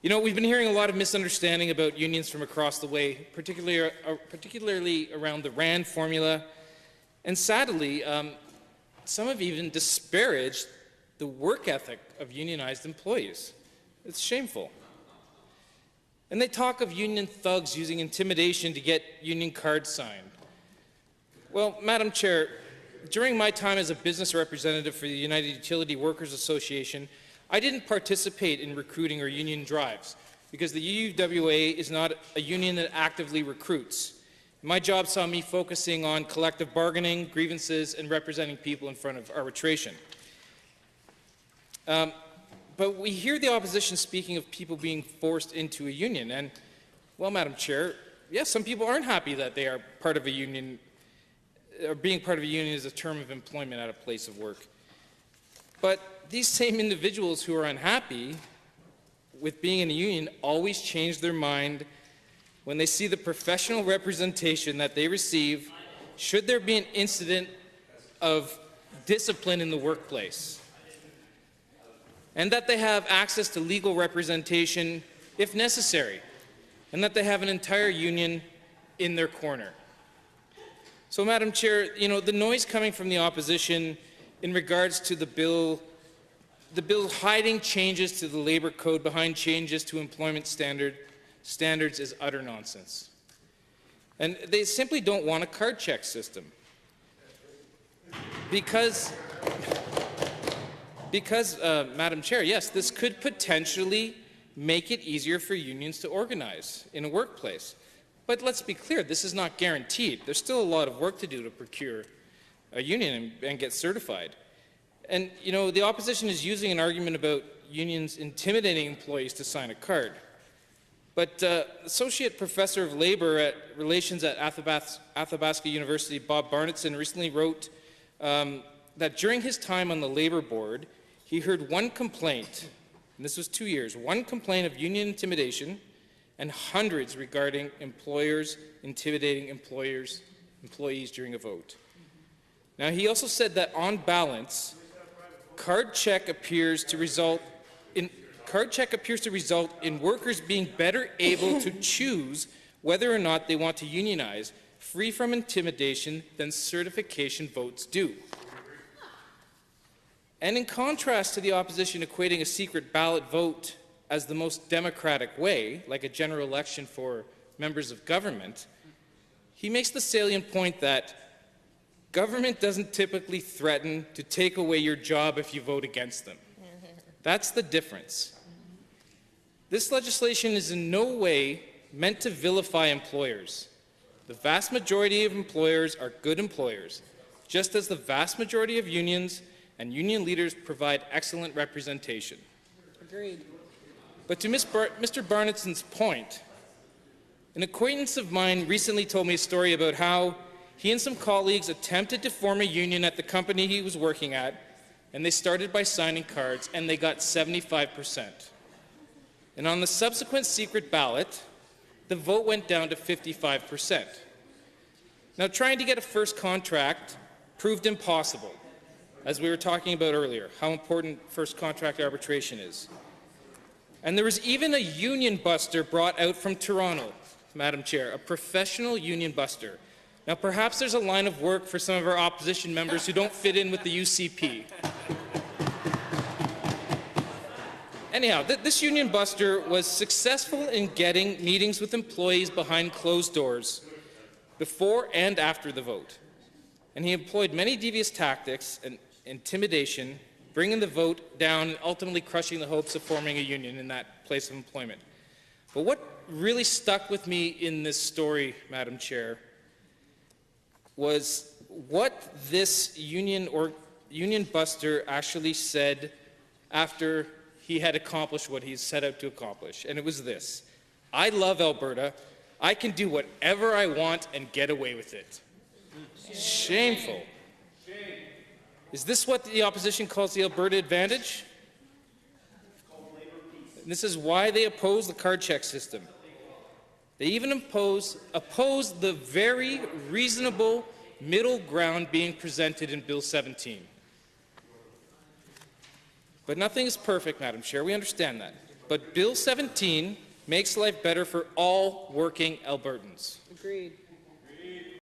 You know, we've been hearing a lot of misunderstanding about unions from across the way, particularly around the RAND formula, and sadly, some have even disparaged the work ethic of unionized employees. It's shameful. And they talk of union thugs using intimidation to get union cards signed. Well, Madam Chair, during my time as a business representative for the United Utility Workers Association, I didn't participate in recruiting or union drives because the UUWA is not a union that actively recruits. My job saw me focusing on collective bargaining, grievances, and representing people in front of arbitration. But we hear the opposition speaking of people being forced into a union, and, well, Madam Chair, yes, some people aren't happy that they are part of a union, or being part of a union is a term of employment at a place of work. But these same individuals who are unhappy with being in a union always change their mind when they see the professional representation that they receive should there be an incident of discipline in the workplace, and that they have access to legal representation if necessary, and that they have an entire union in their corner. So, Madam Chair, you know, the noise coming from the opposition in regards to the bill hiding changes to the Labour Code behind changes to employment standards is utter nonsense. And they simply don't want a card check system. Because Madam Chair, yes, this could potentially make it easier for unions to organize in a workplace. But let's be clear, this is not guaranteed. There's still a lot of work to do to procure a union and get certified. And, you know, the opposition is using an argument about unions intimidating employees to sign a card. But Associate Professor of Labour at Relations at Athabasca University, Bob Barnettson, recently wrote that during his time on the Labour Board, he heard one complaint, and this was 2 years, one complaint of union intimidation and hundreds regarding employers intimidating employees during a vote. Now, he also said that on balance, card check appears to result in workers being better able to choose whether or not they want to unionize, free from intimidation, than certification votes do. And in contrast to the opposition equating a secret ballot vote as the most democratic way, like a general election for members of government, he makes the salient point that government doesn't typically threaten to take away your job if you vote against them. That's the difference. This legislation is in no way meant to vilify employers. The vast majority of employers are good employers, just as the vast majority of unions and union leaders provide excellent representation. Agreed. But to Mr. Barnettson's point, an acquaintance of mine recently told me a story about how he and some colleagues attempted to form a union at the company he was working at, and they started by signing cards, and they got 75%. And on the subsequent secret ballot, the vote went down to 55%. Now, trying to get a first contract proved impossible, as we were talking about earlier, how important first contract arbitration is. And there was even a union buster brought out from Toronto, Madam Chair, a professional union buster. Now, perhaps there's a line of work for some of our opposition members who don't fit in with the UCP. Anyhow, this union buster was successful in getting meetings with employees behind closed doors before and after the vote. And he employed many devious tactics and intimidation, bringing the vote down and ultimately crushing the hopes of forming a union in that place of employment. But what really stuck with me in this story, Madam Chair, was what this union buster actually said after he had accomplished what he set out to accomplish. And it was this: I love Alberta. I can do whatever I want and get away with it. Shameful. Is this what the opposition calls the Alberta advantage? And this is why they oppose the card check system. They even oppose the very reasonable middle ground being presented in Bill 17. But nothing is perfect, Madam Chair. We understand that. but Bill 17 makes life better for all working Albertans. Agreed.